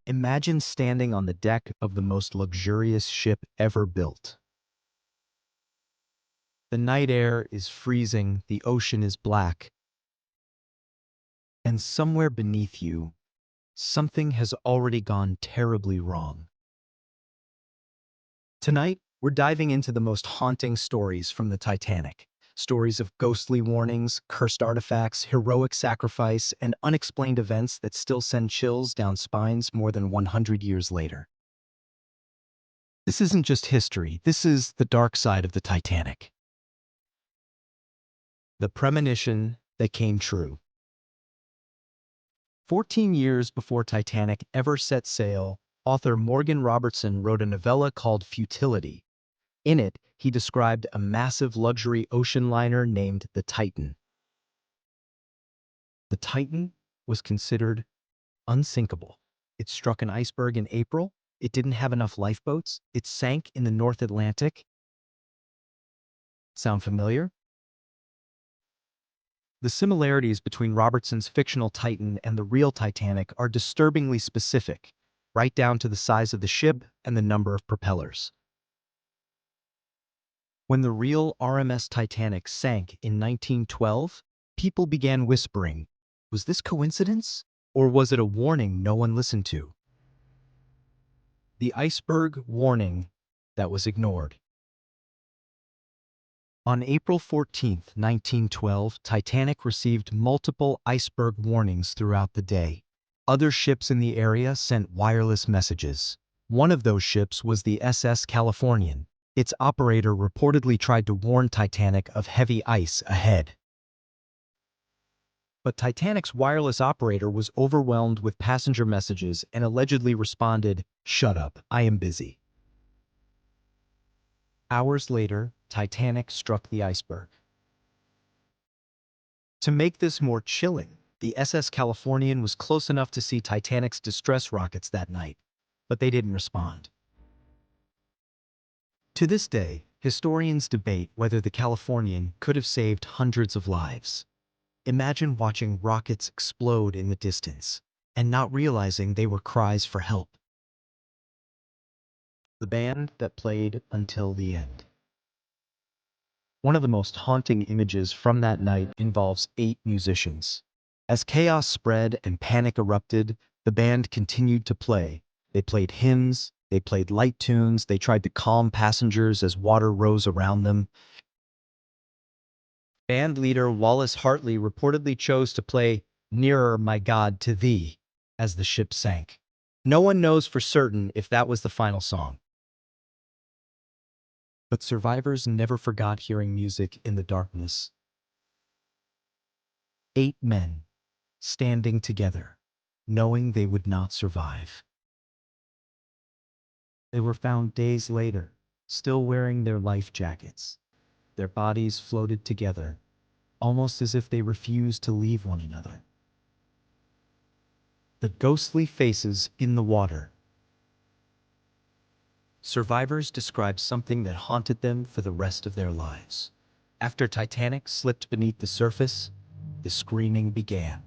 Imagine standing on the deck of the most luxurious ship ever built. The night air is freezing, the ocean is black, and somewhere beneath you, something has already gone terribly wrong. Tonight, we're diving into the most haunting stories from the Titanic. Stories of ghostly warnings, cursed artifacts, heroic sacrifice, and unexplained events that still send chills down spines more than 100 years later. This isn't just history, this is the dark side of the Titanic. The premonition that came true. 14 years before Titanic ever set sail, author Morgan Robertson wrote a novella called Futility. In it, he described a massive luxury ocean liner named the Titan. The Titan was considered unsinkable. It struck an iceberg in April. It didn't have enough lifeboats. It sank in the North Atlantic. Sound familiar? The similarities between Robertson's fictional Titan and the real Titanic are disturbingly specific, right down to the size of the ship and the number of propellers. When the real RMS Titanic sank in 1912, people began whispering, was this coincidence? Or was it a warning no one listened to? The iceberg warning that was ignored. On April 14, 1912, Titanic received multiple iceberg warnings throughout the day. Other ships in the area sent wireless messages. One of those ships was the SS Californian. Its operator reportedly tried to warn Titanic of heavy ice ahead. But Titanic's wireless operator was overwhelmed with passenger messages and allegedly responded, "Shut up, I am busy." Hours later, Titanic struck the iceberg. To make this more chilling, the SS Californian was close enough to see Titanic's distress rockets that night, but they didn't respond. To this day, historians debate whether the Californian could have saved hundreds of lives. Imagine watching rockets explode in the distance and not realizing they were cries for help. The band that played until the end. One of the most haunting images from that night involves 8 musicians. As chaos spread and panic erupted, the band continued to play. They played hymns, they played light tunes, they tried to calm passengers as water rose around them. Band leader Wallace Hartley reportedly chose to play "Nearer, My God, to Thee" as the ship sank. No one knows for certain if that was the final song. But survivors never forgot hearing music in the darkness. 8 men, standing together, knowing they would not survive. They were found days later, still wearing their life jackets. Their bodies floated together, almost as if they refused to leave one another. The ghostly faces in the water. Survivors described something that haunted them for the rest of their lives. After Titanic slipped beneath the surface, the screaming began.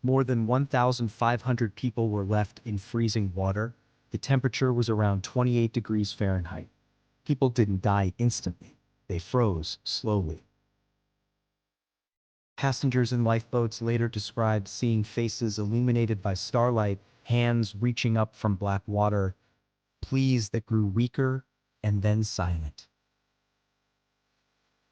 More than 1,500 people were left in freezing water. The temperature was around 28 degrees Fahrenheit. People didn't die instantly. They froze slowly. Passengers in lifeboats later described seeing faces illuminated by starlight, hands reaching up from black water, pleas that grew weaker and then silent.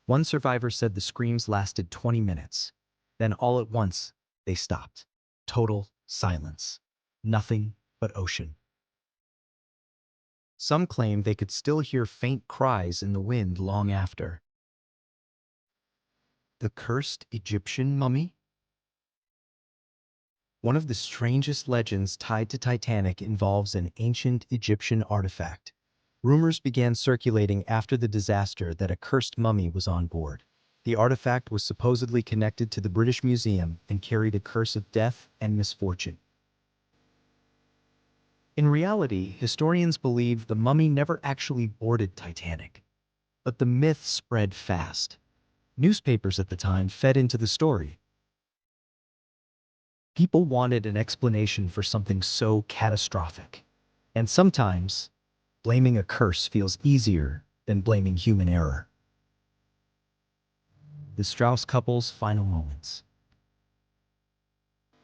One survivor said the screams lasted 20 minutes. Then all at once, they stopped. Total silence. Nothing but ocean. Some claim they could still hear faint cries in the wind long after. The cursed Egyptian mummy? One of the strangest legends tied to Titanic involves an ancient Egyptian artifact. Rumors began circulating after the disaster that a cursed mummy was on board. The artifact was supposedly connected to the British Museum and carried a curse of death and misfortune. In reality, historians believe the mummy never actually boarded Titanic, but the myth spread fast. Newspapers at the time fed into the story. People wanted an explanation for something so catastrophic. And sometimes, blaming a curse feels easier than blaming human error. The Strauss couple's final moments.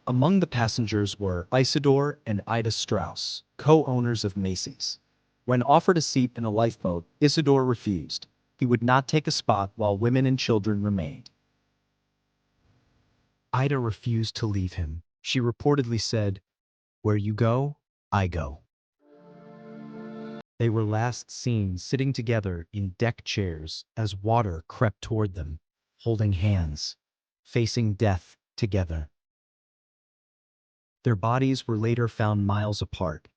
Among the passengers were Isidore and Ida Strauss, co-owners of Macy's. When offered a seat in a lifeboat, Isidore refused. He would not take a spot while women and children remained. Ida refused to leave him. She reportedly said, "Where you go, I go." They were last seen sitting together in deck chairs as water crept toward them, holding hands, facing death together. Their bodies were later found miles apart,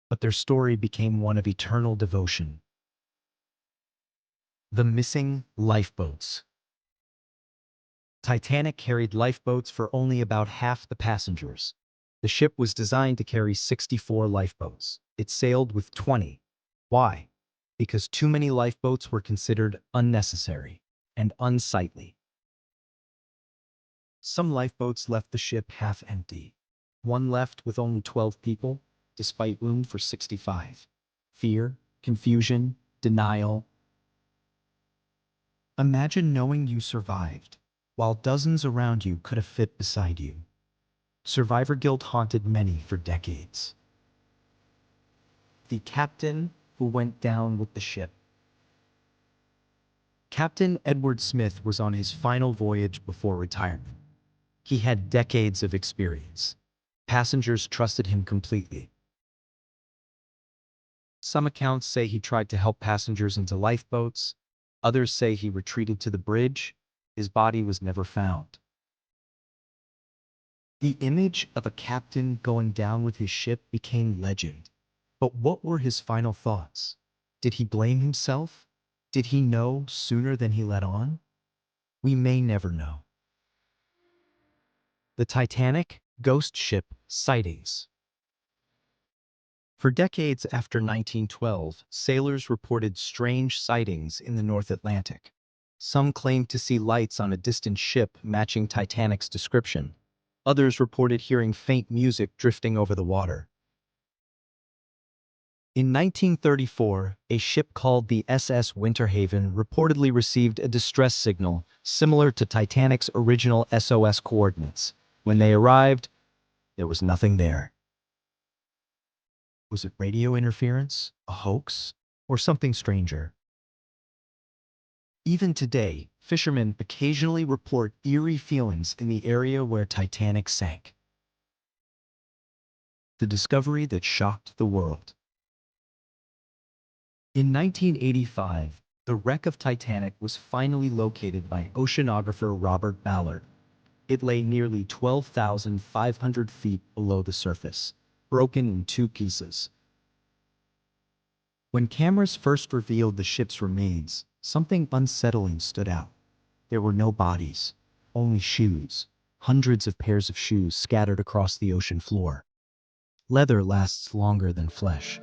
but their story became one of eternal devotion. The missing lifeboats. Titanic carried lifeboats for only about half the passengers. The ship was designed to carry 64 lifeboats. It sailed with 20. Why? Because too many lifeboats were considered unnecessary and unsightly. Some lifeboats left the ship half empty. One left with only 12 people, despite room for 65. Fear, confusion, denial. Imagine knowing you survived, while dozens around you could have fit beside you. Survivor guilt haunted many for decades. The captain who went down with the ship. Captain Edward Smith was on his final voyage before retirement. He had decades of experience. Passengers trusted him completely. Some accounts say he tried to help passengers into lifeboats. Others say he retreated to the bridge. His body was never found. The image of a captain going down with his ship became legend. But what were his final thoughts? Did he blame himself? Did he know sooner than he let on? We may never know. The Titanic ghost ship sightings. For decades after 1912, sailors reported strange sightings in the North Atlantic. Some claimed to see lights on a distant ship matching Titanic's description. Others reported hearing faint music drifting over the water. In 1934, a ship called the SS Winterhaven reportedly received a distress signal similar to Titanic's original SOS coordinates. When they arrived, there was nothing there. Was it radio interference, a hoax, or something stranger? Even today, fishermen occasionally report eerie feelings in the area where Titanic sank. The discovery that shocked the world. In 1985, the wreck of Titanic was finally located by oceanographer Robert Ballard. It lay nearly 12,500 feet below the surface, broken in two pieces. When cameras first revealed the ship's remains, something unsettling stood out. There were no bodies, only shoes, hundreds of pairs of shoes scattered across the ocean floor. Leather lasts longer than flesh.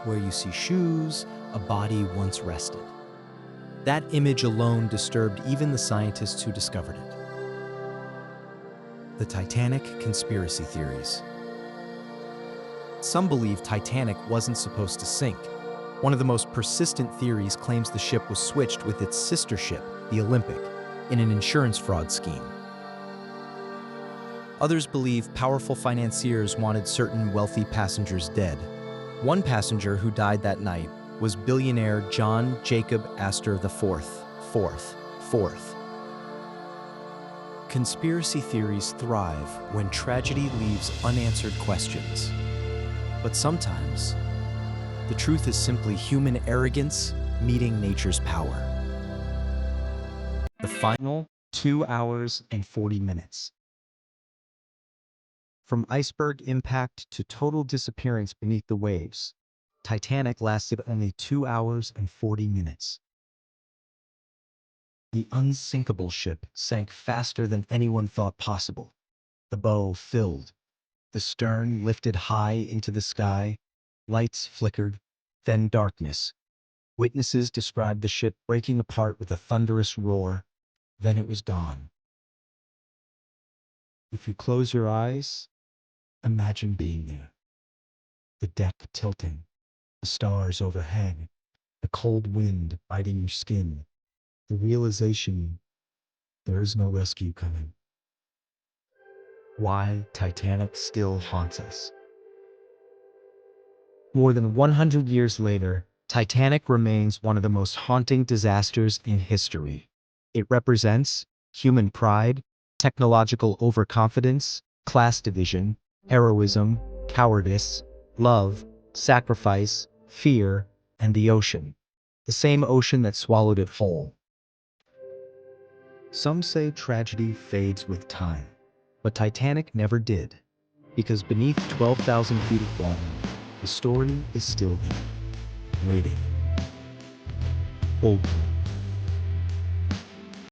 Where you see shoes, a body once rested. That image alone disturbed even the scientists who discovered it. The Titanic conspiracy theories. Some believe Titanic wasn't supposed to sink. One of the most persistent theories claims the ship was switched with its sister ship, the Olympic, in an insurance fraud scheme. Others believe powerful financiers wanted certain wealthy passengers dead. One passenger who died that night was billionaire John Jacob Astor IV. Conspiracy theories thrive when tragedy leaves unanswered questions. But sometimes, the truth is simply human arrogance meeting nature's power. The final 2 hours and 40 minutes. From iceberg impact to total disappearance beneath the waves, Titanic lasted only 2 hours and 40 minutes. The unsinkable ship sank faster than anyone thought possible. The bow filled. The stern lifted high into the sky. Lights flickered, then darkness. Witnesses described the ship breaking apart with a thunderous roar. Then it was gone. If you close your eyes, imagine being there. The deck tilting, the stars overhead, the cold wind biting your skin, the realization there is no rescue coming. Why Titanic still haunts us. More than 100 years later, Titanic remains one of the most haunting disasters in history. It represents human pride, technological overconfidence, class division, heroism, cowardice, love, sacrifice, fear, and the ocean. The same ocean that swallowed it whole. Some say tragedy fades with time, but Titanic never did. Because beneath 12,000 feet of water, the story is still there, waiting. Old